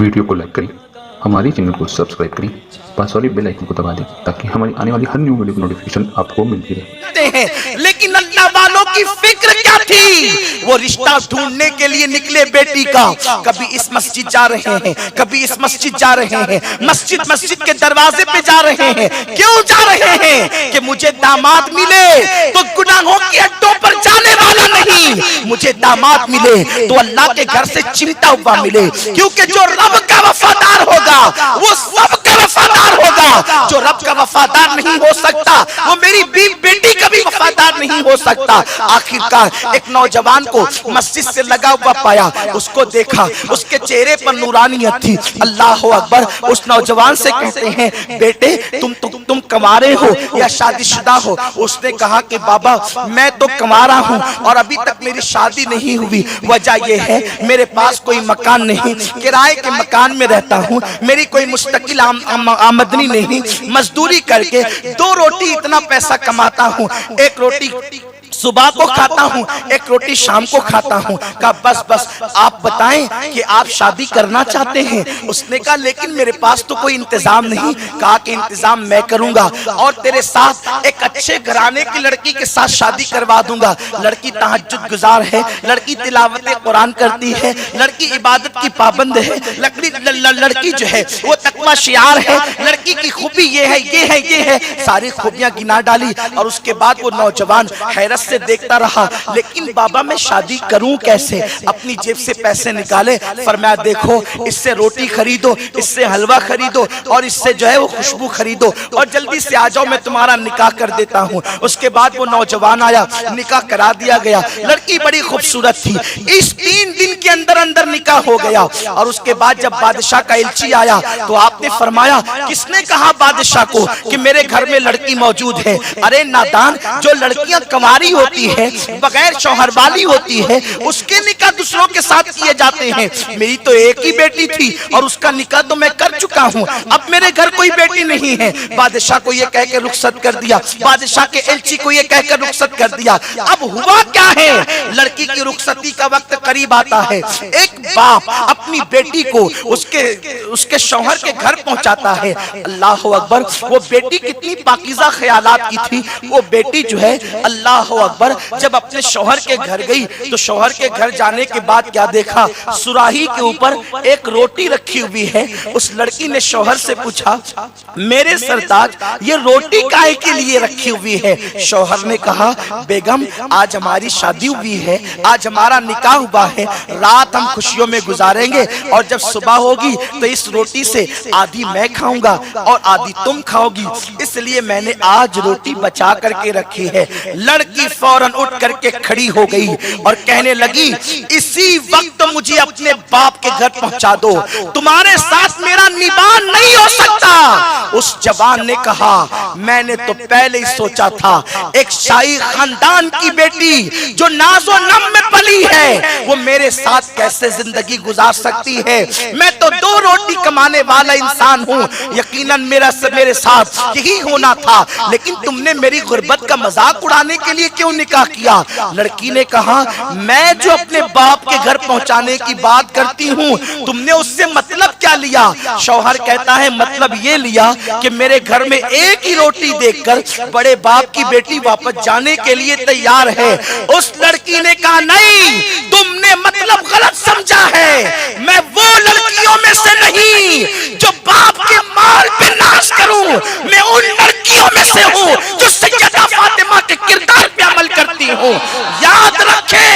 Video को like करें, हमारे चैनल को सब्सक्राइब करें, पास वाली बेल आइकन को दबा दें ताकि हमारी आने वाली हर न्यू वीडियो की नोटिफिकेशन आपको मिलती रहे। लेकिन अल्लाह वालों की फिक्र क्या थी? वो रिश्ता ढूंढने के लिए निकले बेटी का। कभी इस मस्जिद जा रहे हैं, कभी इस मस्जिद जा रहे हैं, मस्जिद के दरवाजे पे जा रहे हैं। क्यों जा रहे हैं? कि मुझे दामाद मिले तो गुनाहों के अड्डों पर जाने वाला नहीं, मुझे दामाद मिले तो अल्लाह के घर से चिमटा हुआ मिले। क्योंकि जो रब का वफादार होगा वो सबका वफादार होगा। जो रब का वफादार नहीं हो सकता वो मेरी बेटी का भी वफादार नहीं हो सकता। आखिरकार एक नौजवान को मस्जिद से लगा हुआ पाया, उसको देखा, उसके चेहरे पर नूरानियत थी। अल्लाह अकबर। उस नौजवान से कहते हैं, बेटे तुम कंवारे हो या शादीशुदा हो? उसने कहा कि बाबा मैं तो कंवारा हूँ और अभी तक मेरी शादी नहीं हुई। वजह यह है मेरे पास कोई मकान नहीं, किराए के मकान में रहता हूँ, मेरी कोई मुस्तकिल आमदनी नहीं, मजदूरी करके 2 रोटी इतना पैसा कमाता हूँ, एक रोटी सुबह को खाता हूँ, एक रोटी शाम को खाता हूँ। कहा बस आप बताएं कि आप शादी करना चाहते हैं? उसने कहा लेकिन मेरे पास तो कोई इंतजाम नहीं। कहा कि इंतजाम मैं करूंगा और तेरे साथ एक अच्छे घराने की लड़की के साथ शादी करवा दूंगा। लड़की तहज्जुद गुजार है, लड़की तिलावत कुरान करती है, लड़की इबादत की पाबंद है, लड़की जो है वो तकवा शियार है, लड़की की खूबी ये है, सारी खूबियां गिना डाली। और उसके बाद वो नौजवान हैरत से देखता रहा, लेकिन बाबा मैं शादी करूं कैसे? अपनी जेब से पैसे निकाले, फरमाया देखो इससे रोटी खरीदो, इससे हलवा खरीदो और इससे जो है वो खुशबू खरीदो और जल्दी से आ जाओ, मैं तुम्हारा निकाह कर देता हूं। उसके बाद वो नौजवान आया, निकाह करा दिया गया। लड़की बड़ी खूबसूरत थी। इस 3 दिन के अंदर निकाह हो गया। और उसके बाद जब बादशाह का इल्ची आया तो आपने फरमाया किसने कहा बादशाह को कि मेरे घर में लड़की मौजूद है? अरे नादान, जो लड़कियां कंवारी होती है, बगैर शौहर वाली होती है, उसके निकाह दूसरों के साथ किए जाते हैं। मेरी तो एक ही बेटी थी और उसका निकाह तो मैं कर चुका हूं, अब मेरे घर कोई बेटी नहीं है। बादशाह को यह कह के रुखसत कर दिया, बादशाह के एलची को यह कहकर रुखसत कर दिया। अब हुआ क्या है? लड़की की रुखसती का वक्त करीब आता है। एक बाप अपनी बेटी को उसके शौहर के घर पहुंचाता है। अल्लाह अकबर। वो बेटी कितनी पाकीज़ा ख्यालात की थी। वो बेटी जो है अल्लाह अकबर जब अपने शौहर के घर गई तो शौहर के घर जाने के बाद क्या देखा? सुराही के ऊपर एक रोटी रखी हुई है। उस लड़की ने शौहर से पूछा, मेरे सरताज ये रोटी काहे के लिए रखी हुई है? शौहर ने कहा, बेगम आज हमारी शादी हुई है, आज हमारा निकाह हुआ है, रात हम खुशियों में गुजारेंगे और जब सुबह होगी तो इस रोटी से आधी मैं खाऊंगा और आधी तुम खाओगी, इसलिए मैंने आज रोटी बचा करके रखी है। लड़की फौरन उठ करके खड़ी हो गई और कहने लगी, इसी वक्त मुझे अपने बाप के घर पहुंचा दो, तुम्हारे साथ मेरा निबाह नहीं हो सकता। उस जवान ने कहा, मैंने तो पहले ही सोचा था, एक शाही खानदान की बेटी जो नाज़ो नम में पली है वो मेरे साथ कैसे जिंदगी गुजार सकती है? मैं तो 2 रोटी कमाने वाला इंसान हूँ, यकीनन मेरे साथ यही होना था, लेकिन तुमने मेरी गुर्बत का मजाक उड़ाने के लिए क्यों निकाह किया? लड़की ने कहा, मैं जो अपने बाप के घर पहुंचाने की बात करती हूँ, तुमने उससे मतलब क्या लिया? शौहर कहता है, मतलब ये लिया कि मेरे घर में एक ही रोटी देखकर बड़े बाप की बेटी वापस जाने के लिए तैयार है। उस लड़की ने कहा, नहीं, तुमने मतलब गलत समझा है। मैं वो लड़कियों में से नहीं जो बाप के माल पे नाश करूं, मैं उन लड़कियों में से हूं जो सैयदा फातिमा के किरदार पे अमल करती हूं। याद रखे,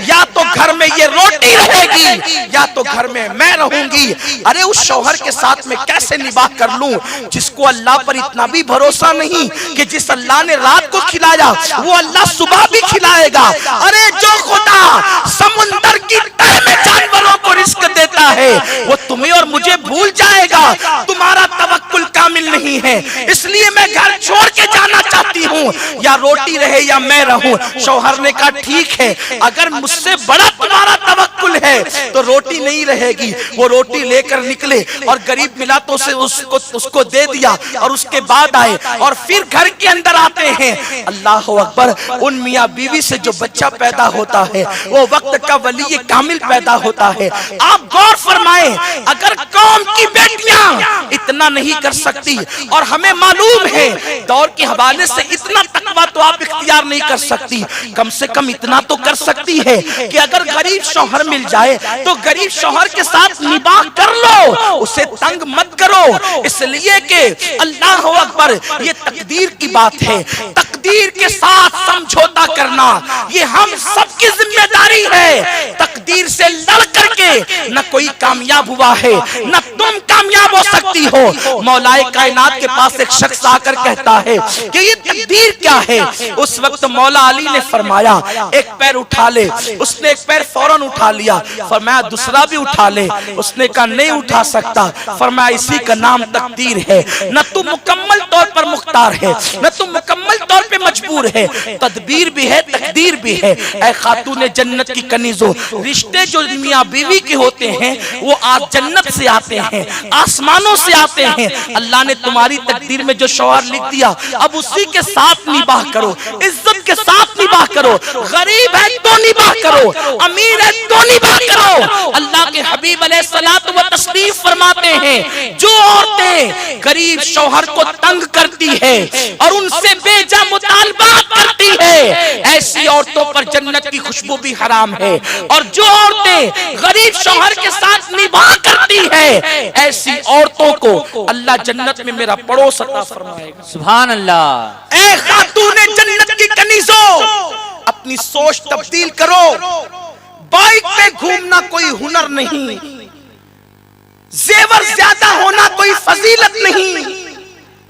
या तो घर में ये रोटी रहेगी या तो घर में मैं रहूंगी। अरे उस शौहर के साथ मैं कैसे निबाह कर लूं जिसको अल्लाह पर इतना भी भरोसा नहीं कि जिस अल्लाह ने रात को खिलाया वो अल्लाह सुबह भी खिलाएगा। अरे जो खुदा समुंदर की तह में जानवरों को रिस्क देता है वो तुम्हें और मुझे भूल जाएगा। तुम्हारा तवक्कुल कामिल नहीं نہیں ہے, اس لیے میں گھر چھوڑ کے جانا چاہتی ہوں, یا روٹی رہے یا میں رہوں. شوہر نے کہا ٹھیک ہے, اگر مجھ سے بڑا تمہارا توکل ہے تو روٹی نہیں رہے گی. وہ روٹی لے کر نکلے اور غریب ملا تو اس کو دے دیا, اور اس کے بعد آئے اور پھر گھر کے اندر آتے ہیں. اللہ اکبر, ان میاں بیوی سے جو بچہ پیدا ہوتا ہے وہ وقت کا ولی کامل پیدا ہوتا ہے. آپ غور فرمائیں, اگر قوم کی بیٹیاں اتنا نہیں کر سکتی, اور ہمیں معلوم ہے دور کے حوالے سے اتنا تقویٰ تو آپ اختیار نہیں کر سکتی, کم سے کم اتنا تو کر سکتی ہے کہ اگر غریب شوہر مل جائے تو غریب شوہر کے ساتھ نباہ کر لو, اسے تنگ مت کرو, اس لیے کہ اللہ اکبر یہ تقدیر کی بات ہے. تقدیر کے ساتھ سمجھوتا کرنا یہ ہم سب کی ذمہ داری ہے. تقدیر سے لڑ کر کے نہ کوئی کامیاب ہوا ہے, نہ تم کامیاب ہو سکتی ہو. مولا کائنات کے پاس ایک شخص آ کر کہتا ہے کہ یہ تقدیر کیا ہے. اس وقت مولا علی نے فرمایا ایک پیر اٹھا لے. اس نے ایک پیر فوراً اٹھا لیا. فرمایا دوسرا بھی اٹھا لے. اس نے کہا نہیں اٹھا سکتا. فرمایا اسی کا نام تقدیر ہے. نہ تو مکمل طور پر مختار ہے, نہ تو مکمل طور پہ مجبور ہے. تدبیر بھی ہے, تقدیر بھی ہے. اے خاتون جنت کی کنیزوں, رشتے جو میاں بیوی کے ہوتے ہیں وہ آج جنت سے آتے ہیں, آسمانوں سے آتے ہیں. اللہ نے تمہاری تقدیر میں جو شوہر لکھ دیا اب اسی کے ساتھ نباہ کرو, عزت کے ساتھ نباہ کرو. غریب ہے تو نباہ کرو, امیر ہے تو نباہ کرو. اللہ کے حبیب علیہ الصلوۃ والتسلیم فرماتے ہیں جو عورتیں غریب شوہر کو تنگ کرتی ہے اور ان سے بے جا مطالبات کرتی ہے, ایسی عورتوں پر جنت کی خوشبو بھی حرام ہے. اور جو عورتیں غریب شوہر کے ساتھ نباہ کرتی ہے ایسی عورتوں کو اللہ جنت میں میرا پڑوس عطا فرمائے گا. سبحان اللہ. اے خاتون جنت کی کنیزوں, اپنی سوچ تبدیل کرو. بائک پہ گھومنا کوئی ہنر نہیں, زیور زیادہ ہونا کوئی فضیلت نہیں.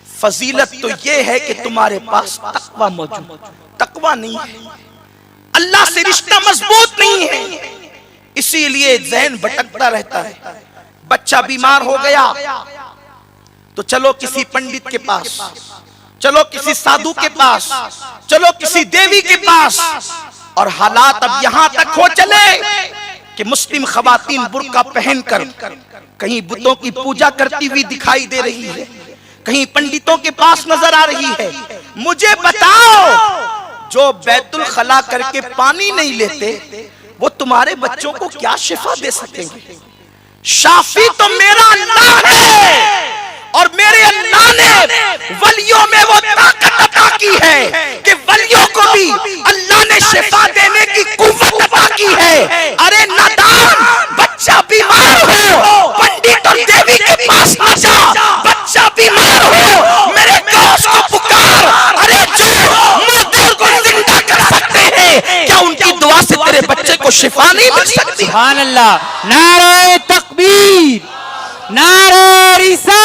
فضیلت تو یہ ہے کہ تمہارے پاس تقوی موجود. تقوی نہیں ہے, اللہ سے رشتہ مضبوط نہیں ہے, اسی لیے ذہن بھٹکتا رہتا ہے. بچہ بیمار ہو گیا تو چلو کسی پنڈت کے پاس, چلو کسی سادھو کے پاس, چلو کسی دیوی کے پاس. اور حالات اب یہاں تک ہو چلے کہ مسلم خواتین برقع پہن کر کہیں بتوں کی پوجا کرتی ہوئی دکھائی دے رہی ہے, کہیں پنڈتوں کے پاس نظر آ رہی ہے. مجھے بتاؤ, جو بیت الخلا کر کے پانی نہیں لیتے وہ تمہارے بچوں کو کیا شفا دے سکیں گے؟ شافی تو میرا اللہ ہے, اور میرے اللہ نے ولیوں میں وہ طاقت عطا کی ہے کہ ولیوں کو بھی اللہ نے شفا دینے کی قوت عطا کی ہے. ارے نادان, بچہ بیمار ہو پنڈت اور دیوی کے پاس نہ جا. بچہ بیمار ہو میرے غوث کو پکار. ارے جو مردوں کو زندہ کر سکتے ہیں کیا ان کی دعا سے تیرے بچے کو شفا نہیں مل سکتی؟ سبحان اللہ. نعرہ تکبیر, نعرہ رسالت.